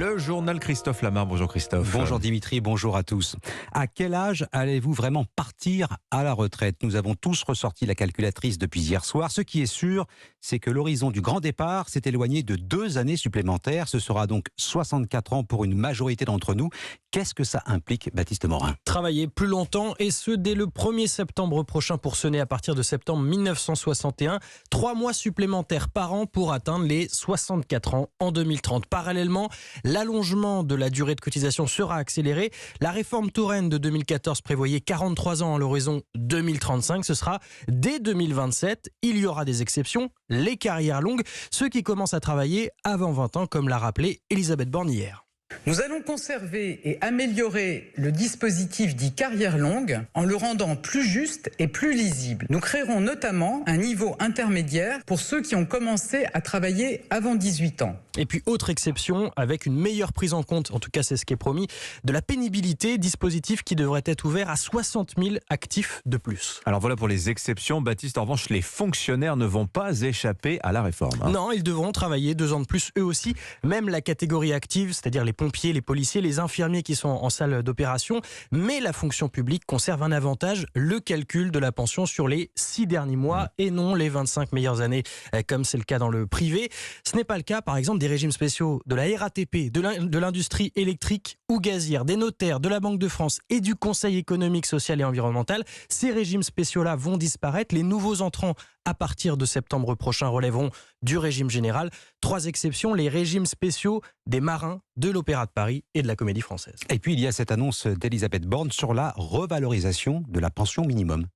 Le journal Christophe Lamar. Bonjour Christophe. Bonjour Dimitri, bonjour à tous. À quel âge allez-vous vraiment partir à la retraite ? Nous avons tous ressorti la calculatrice depuis hier soir. Ce qui est sûr, c'est que l'horizon du grand départ s'est éloigné de 2 années supplémentaires. Ce sera donc 64 ans pour une majorité d'entre nous. Qu'est-ce que ça implique, Baptiste Morin ? Travailler plus longtemps, et ce dès le 1er septembre prochain pour sonner à partir de septembre 1961. 3 mois supplémentaires par an pour atteindre les 64 ans en 2030. Parallèlement, l'allongement de la durée de cotisation sera accéléré. La réforme Touraine de 2014 prévoyait 43 ans à l'horizon 2035. Ce sera dès 2027. Il y aura des exceptions, les carrières longues, ceux qui commencent à travailler avant 20 ans, comme l'a rappelé Elisabeth Borne hier. Nous allons conserver et améliorer le dispositif dit carrière longue en le rendant plus juste et plus lisible. Nous créerons notamment un niveau intermédiaire pour ceux qui ont commencé à travailler avant 18 ans. Et puis autre exception, avec une meilleure prise en compte, en tout cas c'est ce qui est promis, de la pénibilité, dispositif qui devrait être ouvert à 60 000 actifs de plus. Alors voilà pour les exceptions. Baptiste, en revanche, les fonctionnaires ne vont pas échapper à la réforme. Non, ils devront travailler 2 ans de plus eux aussi. Même la catégorie active, c'est-à-dire les pompiers, les policiers, les infirmiers qui sont en salle d'opération. Mais la fonction publique conserve un avantage, le calcul de la pension sur les 6 derniers mois et non les 25 meilleures années, comme c'est le cas dans le privé. Ce n'est pas le cas, par exemple, des régimes spéciaux de la RATP, de l'industrie électrique ou gazière, des notaires, de la Banque de France et du Conseil économique, social et environnemental. Ces régimes spéciaux-là vont disparaître. Les nouveaux entrants, à partir de septembre prochain, relèveront du régime général. 3 exceptions, les régimes spéciaux des marins, de l'Opéra de Paris et de la Comédie Française. Et puis il y a cette annonce d'Elisabeth Borne sur la revalorisation de la pension minimum.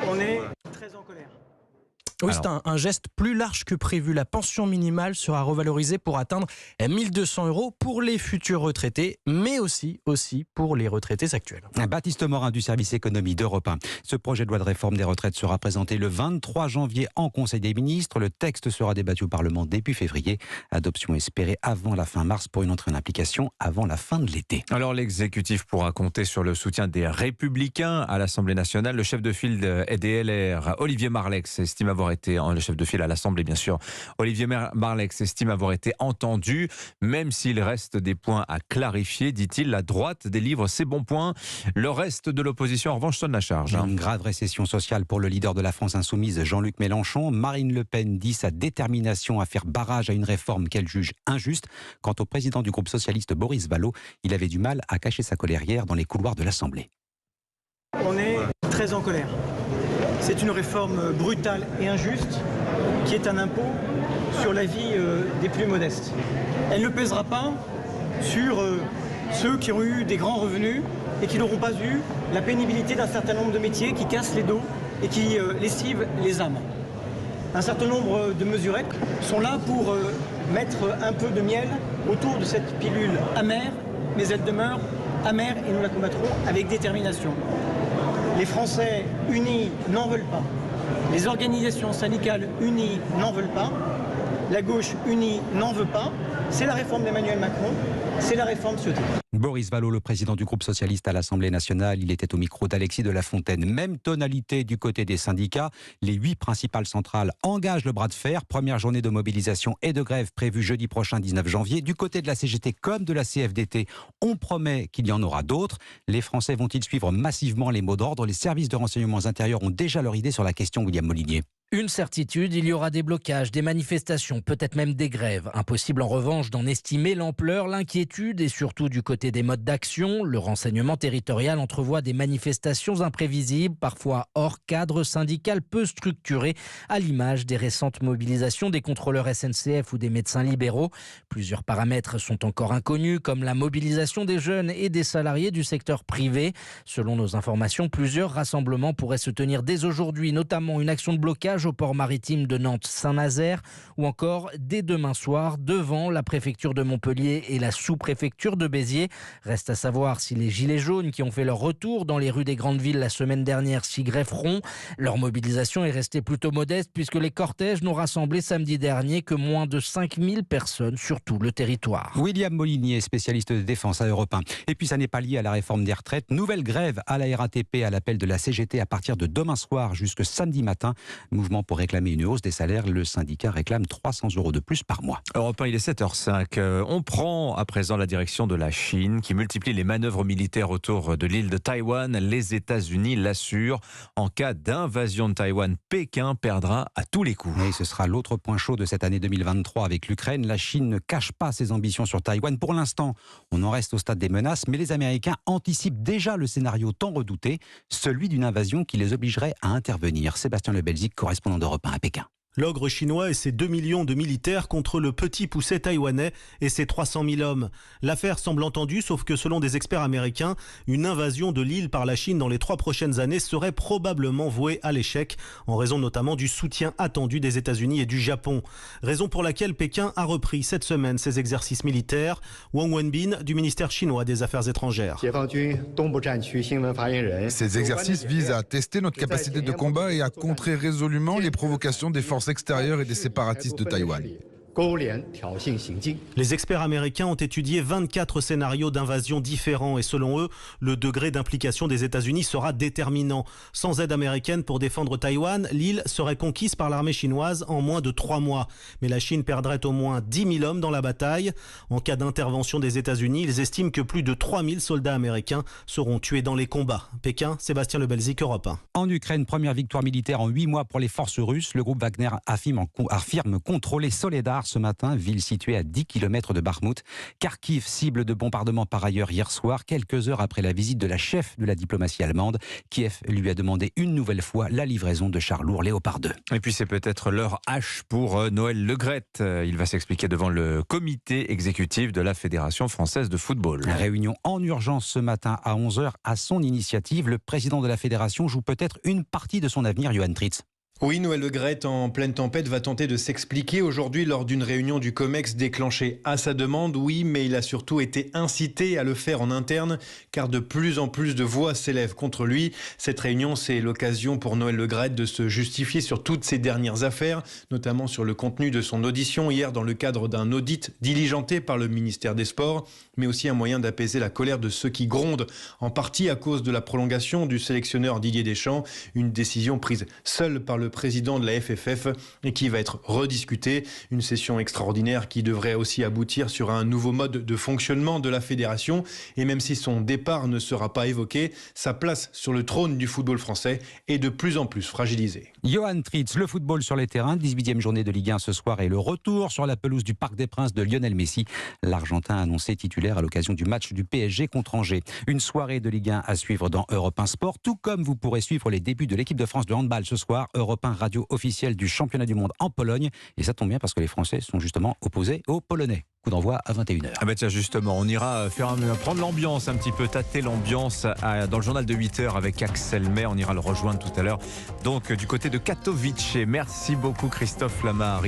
On est très en colère. Oui, c'est un geste plus large que prévu. La pension minimale sera revalorisée pour atteindre 1 200 € pour les futurs retraités, mais aussi pour les retraités actuels. Baptiste Morin du service économie d'Europe 1. Ce projet de loi de réforme des retraites sera présenté le 23 janvier en Conseil des ministres. Le texte sera débattu au Parlement début février. Adoption espérée avant la fin mars pour une entrée en application avant la fin de l'été. Alors l'exécutif pourra compter sur le soutien des Républicains à l'Assemblée nationale. Le chef de file des LR, Olivier Marleix, estime avoir été, le chef de file à l'Assemblée bien sûr, Olivier Marleix estime avoir été entendu, même s'il reste des points à clarifier, dit-il. La droite délivre ses bons points, le reste de l'opposition en revanche sonne la charge. Une grave récession sociale pour le leader de la France insoumise, Jean-Luc Mélenchon. Marine Le Pen dit sa détermination à faire barrage à une réforme qu'elle juge injuste. Quant au président du groupe socialiste, Boris Vallaud, il avait du mal à cacher sa colère hier dans les couloirs de l'Assemblée. On est très en colère. C'est une réforme brutale et injuste qui est un impôt sur la vie des plus modestes. Elle ne pèsera pas sur ceux qui ont eu des grands revenus et qui n'auront pas eu la pénibilité d'un certain nombre de métiers qui cassent les dos et qui lessivent les âmes. Un certain nombre de mesurettes sont là pour mettre un peu de miel autour de cette pilule amère, mais elle demeure amère et nous la combattrons avec détermination. Les Français unis n'en veulent pas. Les organisations syndicales unies n'en veulent pas. La gauche unie n'en veut pas. C'est la réforme d'Emmanuel Macron. C'est la réforme Ciotti. Boris Vallaud, le président du groupe socialiste à l'Assemblée nationale, il était au micro d'Alexis de la Fontaine. Même tonalité du côté des syndicats. Les 8 principales centrales engagent le bras de fer. Première journée de mobilisation et de grève prévue jeudi prochain, 19 janvier. Du côté de la CGT comme de la CFDT, on promet qu'il y en aura d'autres. Les Français vont-ils suivre massivement les mots d'ordre ? Les services de renseignements intérieurs ont déjà leur idée sur la question, William Molinier. Une certitude, il y aura des blocages, des manifestations, peut-être même des grèves. Impossible en revanche d'en estimer l'ampleur, l'inquiétude et surtout du côté des modes d'action. Le renseignement territorial entrevoit des manifestations imprévisibles, parfois hors cadre syndical peu structuré, à l'image des récentes mobilisations des contrôleurs SNCF ou des médecins libéraux. Plusieurs paramètres sont encore inconnus, comme la mobilisation des jeunes et des salariés du secteur privé. Selon nos informations, plusieurs rassemblements pourraient se tenir dès aujourd'hui, notamment une action de blocage au port maritime de Nantes-Saint-Nazaire ou encore dès demain soir devant la préfecture de Montpellier et la sous-préfecture de Béziers. Reste à savoir si les gilets jaunes qui ont fait leur retour dans les rues des grandes villes la semaine dernière s'y grefferont. Leur mobilisation est restée plutôt modeste puisque les cortèges n'ont rassemblé samedi dernier que moins de 5000 personnes sur tout le territoire. William Molinier, spécialiste de défense à Europe 1. Et puis ça n'est pas lié à la réforme des retraites. Nouvelle grève à la RATP à l'appel de la CGT à partir de demain soir jusque samedi matin. Mouvement mouvement pour réclamer une hausse des salaires. Le syndicat réclame 300 € de plus par mois. Europe 1, il est 7h05. On prend à présent la direction de la Chine qui multiplie les manœuvres militaires autour de l'île de Taïwan. Les États-Unis l'assurent. En cas d'invasion de Taïwan, Pékin perdra à tous les coups. Oui, ce sera l'autre point chaud de cette année 2023 avec l'Ukraine. La Chine ne cache pas ses ambitions sur Taïwan. Pour l'instant, on en reste au stade des menaces, mais les Américains anticipent déjà le scénario tant redouté, celui d'une invasion qui les obligerait à intervenir. Sébastien Le Belzic, correspondant d'Europe 1 à Pékin. L'ogre chinois et ses 2 millions de militaires contre le petit poucet taïwanais et ses 300 000 hommes. L'affaire semble entendue, sauf que selon des experts américains, une invasion de l'île par la Chine dans les 3 prochaines années serait probablement vouée à l'échec, en raison notamment du soutien attendu des États-Unis et du Japon. Raison pour laquelle Pékin a repris cette semaine ses exercices militaires. Wang Wenbin du ministère chinois des Affaires étrangères. Ces exercices visent à tester notre capacité de combat et à contrer résolument les provocations des forces extérieures et des séparatistes de Taïwan. Les experts américains ont étudié 24 scénarios d'invasion différents et selon eux, le degré d'implication des États-Unis sera déterminant. Sans aide américaine pour défendre Taïwan, l'île serait conquise par l'armée chinoise en moins de 3 mois. Mais la Chine perdrait au moins 10 000 hommes dans la bataille. En cas d'intervention des États-Unis, ils estiment que plus de 3 000 soldats américains seront tués dans les combats. Pékin, Sébastien Le Belzic, Europe 1. En Ukraine, première victoire militaire en 8 mois pour les forces russes. Le groupe Wagner affirme contrôler Soledar ce matin, ville située à 10 km de Bakhmout. Kharkiv, cible de bombardement par ailleurs hier soir, quelques heures après la visite de la chef de la diplomatie allemande. Kiev lui a demandé une nouvelle fois la livraison de chars lourds Léopard 2. Et puis c'est peut-être l'heure H pour Noël Le Graët. Il va s'expliquer devant le comité exécutif de la Fédération française de football. Réunion en urgence ce matin à 11h à son initiative. Le président de la fédération joue peut-être une partie de son avenir, Johan Tritz. Oui, Noël Le Graët, en pleine tempête, va tenter de s'expliquer aujourd'hui lors d'une réunion du COMEX déclenchée à sa demande. Oui, mais il a surtout été incité à le faire en interne, car de plus en plus de voix s'élèvent contre lui. Cette réunion, c'est l'occasion pour Noël Le Graët de se justifier sur toutes ses dernières affaires, notamment sur le contenu de son audition hier dans le cadre d'un audit diligenté par le ministère des Sports, mais aussi un moyen d'apaiser la colère de ceux qui grondent, en partie à cause de la prolongation du sélectionneur Didier Deschamps, une décision prise seule par le président de la FFF et qui va être rediscutée. Une session extraordinaire qui devrait aussi aboutir sur un nouveau mode de fonctionnement de la fédération. Et même si son départ ne sera pas évoqué, sa place sur le trône du football français est de plus en plus fragilisée. Johan Tritz, le football sur les terrains, 18e journée de Ligue 1 ce soir et le retour sur la pelouse du Parc des Princes de Lionel Messi. L'Argentin annoncé titulaire à l'occasion du match du PSG contre Angers. Une soirée de Ligue 1 à suivre dans Europe 1 Sport, tout comme vous pourrez suivre les débuts de l'équipe de France de handball ce soir. Europe 1 radio officielle du championnat du monde en Pologne. Et ça tombe bien parce que les Français sont justement opposés aux Polonais. Coup d'envoi à 21h. Ah bah tiens, justement, on ira prendre l'ambiance un petit peu, tâter l'ambiance dans le journal de 8h avec Axel May. On ira le rejoindre tout à l'heure. Donc du côté de Katowice. Merci beaucoup Christophe Lamar.